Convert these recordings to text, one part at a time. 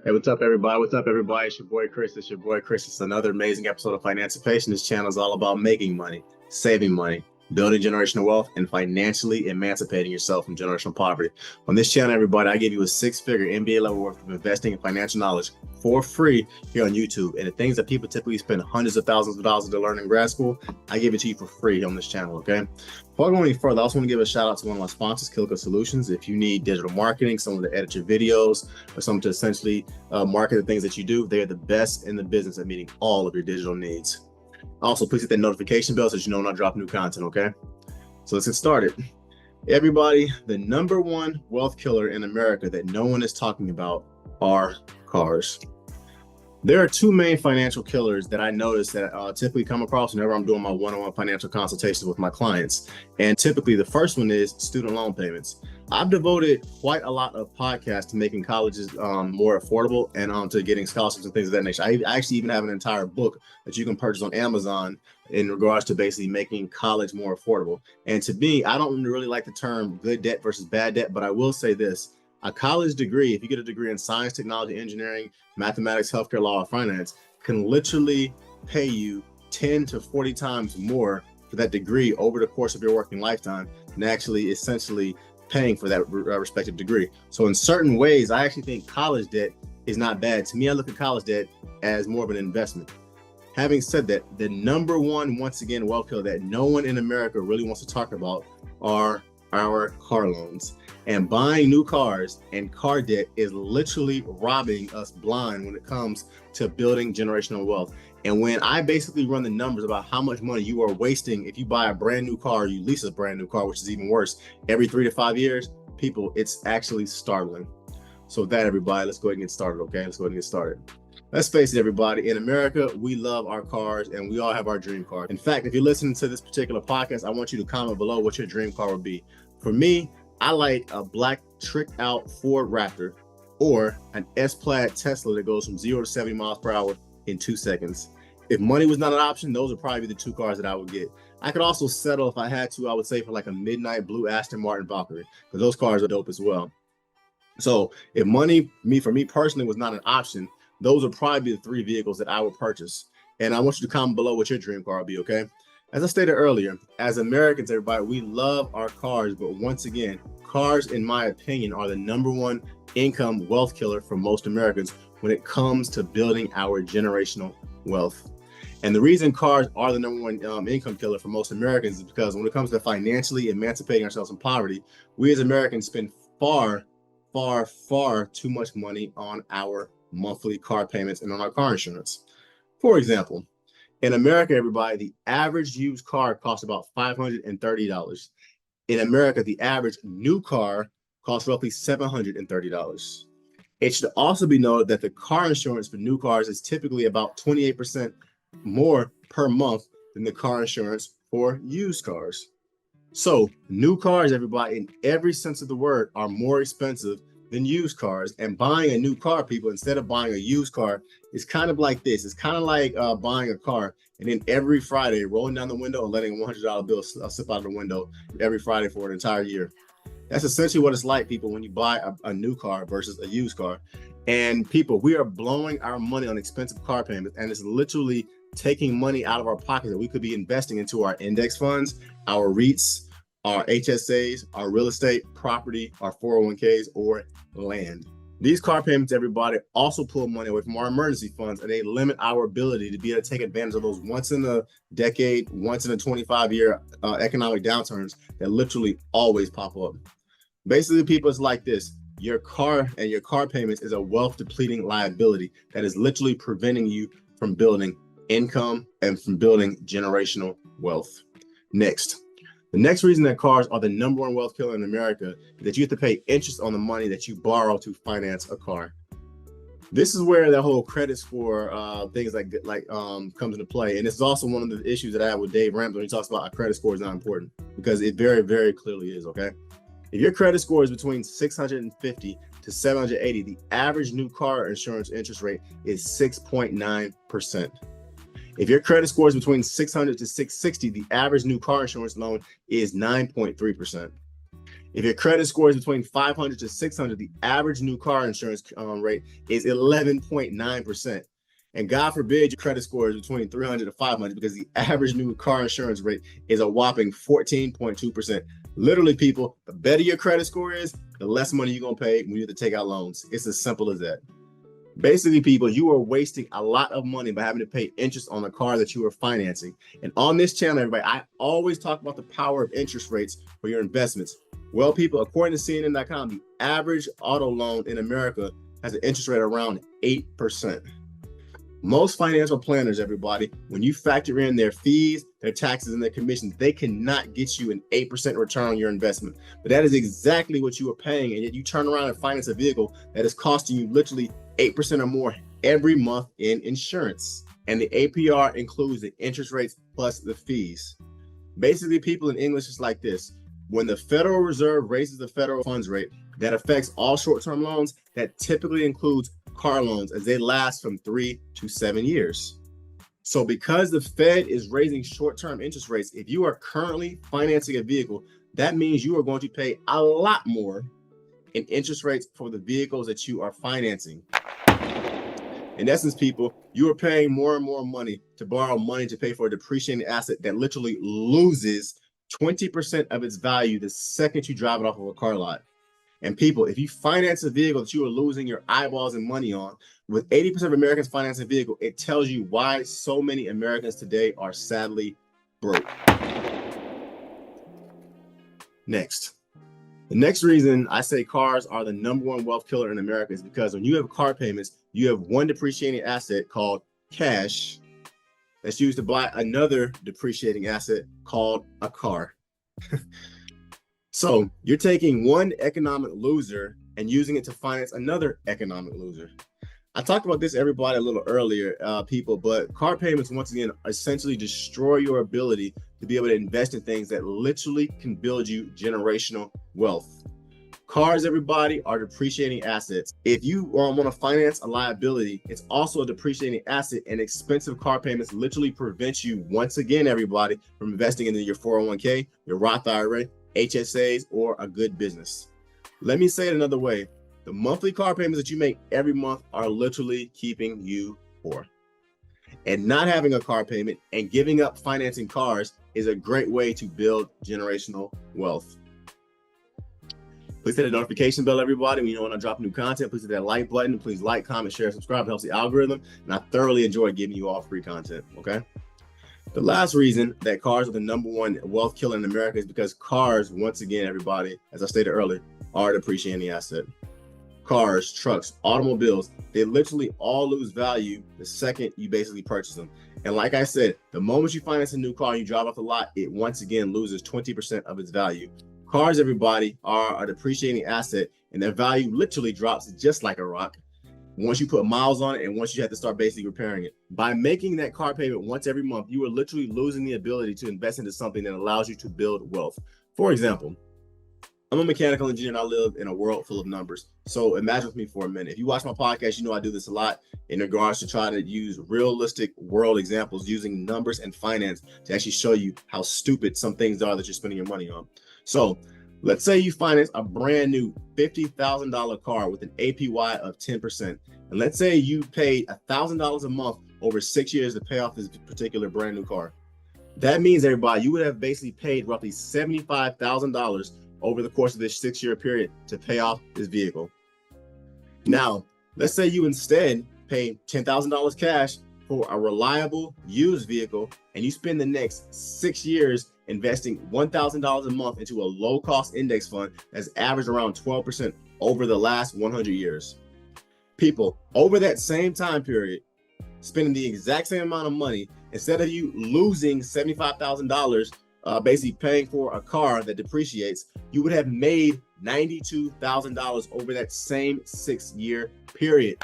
Hey, what's up, everybody? What's up, everybody? It's your boy Chris. It's your boy Chris. It's another amazing episode of Financipation. This channel is all about making money, saving money, building generational wealth, and financially emancipating yourself from generational poverty. On this channel, everybody, I give you a six-figure MBA level worth of investing and financial knowledge for free here on YouTube. And the things that people typically spend hundreds of thousands of dollars to learn in grad school, I give it to you for free on this channel, okay? Before I go any further, I also want to give a shout out to one of my sponsors, Kilico Solutions. If you need digital marketing, someone to edit your videos, or someone to essentially market the things that you do, they are the best in the business at meeting all of your digital needs. Also, please hit that notification bell so that you know when I drop new content, okay? So let's get started. Everybody, the number one wealth killer in America that no one is talking about are cars. There are two main financial killers that I notice that typically come across whenever I'm doing my one-on-one financial consultations with my clients. And typically the first one is student loan payments. I've devoted quite a lot of podcasts to making colleges more affordable and to getting scholarships and things of that nature. I actually even have an entire book that you can purchase on Amazon in regards to basically making college more affordable. And to me, I don't really like the term good debt versus bad debt, but I will say this. A college degree, if you get a degree in science, technology, engineering, mathematics, healthcare, law, or finance, can literally pay you 10 to 40 times more for that degree over the course of your working lifetime than actually essentially paying for that respective degree. So in certain ways, I actually think college debt is not bad. To me, I look at college debt as more of an investment. Having said that, the number one, once again, wealth killer that no one in America really wants to talk about are our car loans. And buying new cars and car debt is literally robbing us blind when it comes to building generational wealth. And when I basically run the numbers about how much money you are wasting if you buy a brand new car, you lease a brand new car, which is even worse, every 3 to 5 years, people, it's actually startling. So with that, everybody, let's go ahead and get started, okay? Let's go ahead and get started. Let's face it, everybody. In America, we love our cars and we all have our dream car. In fact, if you're listening to this particular podcast, I want you to comment below what your dream car would be. For me, I like a black tricked out Ford Raptor or an S-Plaid Tesla that goes from 0 to 70 miles per hour in 2 seconds. If money was not an option, those would probably be the two cars that I would get. I could also settle if I had to, I would say for like a midnight blue Aston Martin Valkyrie, because those cars are dope as well. So if money, for me personally, was not an option, those would probably be the three vehicles that I would purchase. And I want you to comment below what your dream car would be, okay? As I stated earlier, as Americans, everybody, we love our cars, but once again, cars, in my opinion, are the number one income wealth killer for most Americans when it comes to building our generational wealth. And the reason cars are the number one income killer for most Americans is because when it comes to financially emancipating ourselves from poverty, we as Americans spend far too much money on our monthly car payments and on our car insurance. For example, in America, everybody, the average used car costs about $530. In America, the average new car costs roughly $730. It should also be noted that the car insurance for new cars is typically about 28% more per month than the car insurance for used cars. So new cars, everybody, in every sense of the word, are more expensive than used cars. And buying a new car, people, instead of buying a used car, is kind of like this. It's kind of like buying a car and then every Friday rolling down the window and letting a $100 bill slip out of the window every Friday for an entire year. That's essentially what it's like, people, when you buy a new car versus a used car. And people, we are blowing our money on expensive car payments, and it's literally taking money out of our pocket that we could be investing into our index funds, our REITs, our HSAs, our real estate, property, our 401ks, or land. These car payments, everybody, also pull money away from our emergency funds, and they limit our ability to be able to take advantage of those once in a decade, once in a 25-year economic downturns that literally always pop up. Basically, people, it's like this. Your car and your car payments is a wealth depleting liability that is literally preventing you from building income and from building generational wealth. Next. The next reason that cars are the number one wealth killer in America is that you have to pay interest on the money that you borrow to finance a car. This is where the whole credit score things comes into play. And this is also one of the issues that I have with Dave Ramsey when he talks about a credit score is not important, because it very clearly is, okay? If your credit score is between 650 to 780, the average new car insurance interest rate is 6.9%. If your credit score is between 600 to 660, the average new car insurance loan is 9.3%. If your credit score is between 500 to 600, the average new car insurance rate is 11.9%. And God forbid your credit score is between 300 to 500, because the average new car insurance rate is a whopping 14.2%. Literally, people, the better your credit score is, the less money you're going to pay when you have to take out loans. It's as simple as that. Basically, people, you are wasting a lot of money by having to pay interest on the car that you are financing. And on this channel, everybody, I always talk about the power of interest rates for your investments. Well, people, according to CNN.com, the average auto loan in America has an interest rate around 8%. Most financial planners, everybody, when you factor in their fees, their taxes, and their commissions, they cannot get you an 8% return on your investment. But that is exactly what you are paying, and yet you turn around and finance a vehicle that is costing you literally 8% or more every month in insurance. And the APR includes the interest rates plus the fees. Basically, people, in English, it's like this. When the Federal Reserve raises the federal funds rate, that affects all short-term loans. That typically includes car loans, as they last from 3 to 7 years. So because the Fed is raising short-term interest rates, if you are currently financing a vehicle, that means you are going to pay a lot more in interest rates for the vehicles that you are financing. In essence, people, you are paying more and more money to borrow money to pay for a depreciating asset that literally loses 20% of its value the second you drive it off of a car lot. And people, if you finance a vehicle that you are losing your eyeballs and money on, with 80% of Americans financing a vehicle, it tells you why so many Americans today are sadly broke. Next. The next reason I say cars are the #1 wealth killer in America is because when you have car payments, you have one depreciating asset called cash that's used to buy another depreciating asset called a car. So you're taking one economic loser and using it to finance another economic loser. I talked about this, everybody, a little earlier, people, but car payments, once again, essentially destroy your ability to be able to invest in things that literally can build you generational wealth. Cars, everybody, are depreciating assets. If you want to finance a liability, it's also a depreciating asset, and expensive car payments literally prevent you, once again, everybody, from investing into your 401k, your Roth IRA, HSAs, or a good business. Let me say it another way. The monthly car payments that you make every month are literally keeping you poor. And not having a car payment and giving up financing cars is a great way to build generational wealth. Please hit the notification bell, everybody. When you know when I drop new content, please hit that like button. Please like, comment, share, subscribe. It helps the algorithm. And I thoroughly enjoy giving you all free content, okay? The last reason that cars are the #1 wealth killer in America is because cars, once again, everybody, as I stated earlier, are a depreciating asset. Cars, trucks, automobiles, they literally all lose value the second you basically purchase them. And like I said, the moment you finance a new car and you drive off the lot, it once again loses 20% of its value. Cars, everybody, are a depreciating asset, and their value literally drops just like a rock once you put miles on it and once you have to start basically repairing it. By making that car payment once every month, you are literally losing the ability to invest into something that allows you to build wealth. For example, I'm a mechanical engineer and I live in a world full of numbers. So imagine with me for a minute. If you watch my podcast, you know I do this a lot in regards to try to use realistic world examples using numbers and finance to actually show you how stupid some things are that you're spending your money on. So let's say you finance a brand new $50,000 car with an APY of 10%. And let's say you paid $1,000 a month over 6 years to pay off this particular brand new car. That means, everybody, you would have basically paid roughly $75,000 over the course of this 6-year period to pay off this vehicle. Now, let's say you instead pay $10,000 cash for a reliable used vehicle, and you spend the next 6 years investing $1,000 a month into a low-cost index fund that's averaged around 12% over the last 100 years. People, over that same time period, spending the exact same amount of money, instead of you losing $75,000, basically paying for a car that depreciates, you would have made $92,000 over that same 6-year period.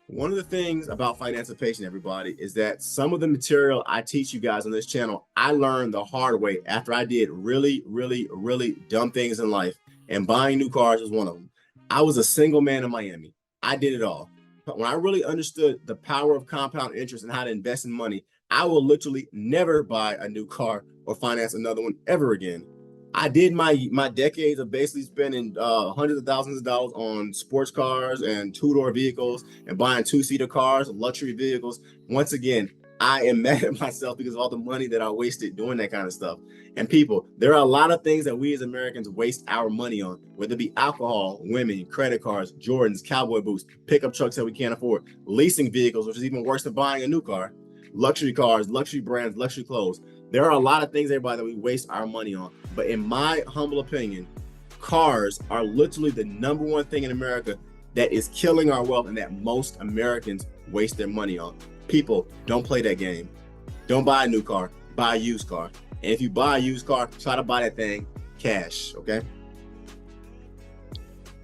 One of the things about Financipation, everybody, is that some of the material I teach you guys on this channel, I learned the hard way after I did really, really, really dumb things in life, and buying new cars was one of them. I was a single man in Miami. I did it all. But when I really understood the power of compound interest and how to invest in money, I will literally never buy a new car or finance another one ever again. I did my decades of basically spending hundreds of thousands of dollars on sports cars and two-door vehicles and buying two-seater cars, luxury vehicles. Once again, I am mad at myself because of all the money that I wasted doing that kind of stuff. And people, there are a lot of things that we as Americans waste our money on, whether it be alcohol, women, credit cards, Jordans, cowboy boots, pickup trucks that we can't afford, leasing vehicles, which is even worse than buying a new car, luxury cars, luxury brands, luxury clothes. There are a lot of things, everybody, that we waste our money on. But in my humble opinion, cars are literally the number one thing in America that is killing our wealth and that most Americans waste their money on. People, don't play that game. Don't buy a new car, buy a used car. And if you buy a used car, try to buy that thing cash, okay?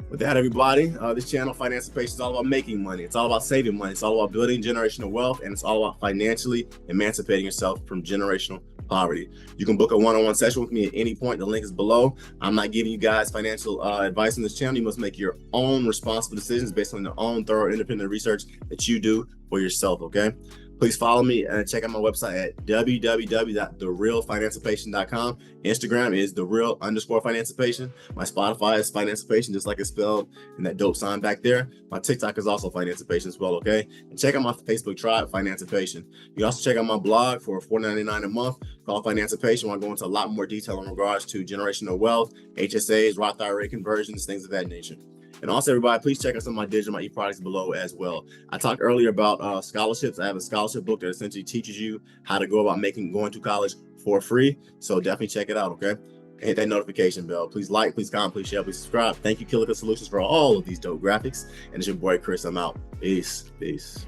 With that, everybody, this channel, Financipation, is all about making money. It's all about saving money. It's all about building generational wealth, and it's all about financially emancipating yourself from generational poverty. You can book a one-on-one session with me at any point. The link is below. I'm not giving you guys financial advice on this channel. You must make your own responsible decisions based on your own thorough independent research that you do for yourself, okay? Please follow me and check out my website at www.therealfinancipation.com. Instagram is thereal_financipation. My Spotify is Financipation, just like it's spelled in that dope sign back there. My TikTok is also Financipation as well, okay? And check out my Facebook tribe, Financipation. You can also check out my blog for $4.99 a month called Financipation, where I go into a lot more detail in regards to generational wealth, HSAs, Roth IRA conversions, things of that nature. And also, everybody, please check out some of my digital, my e-products below as well. I talked earlier about scholarships. I have a scholarship book that essentially teaches you how to go about going to college for free. So definitely check it out, okay? Hit that notification bell. Please like, please comment, please share, please subscribe. Thank you, Kilica Solutions, for all of these dope graphics. And it's your boy, Chris. I'm out. Peace. Peace.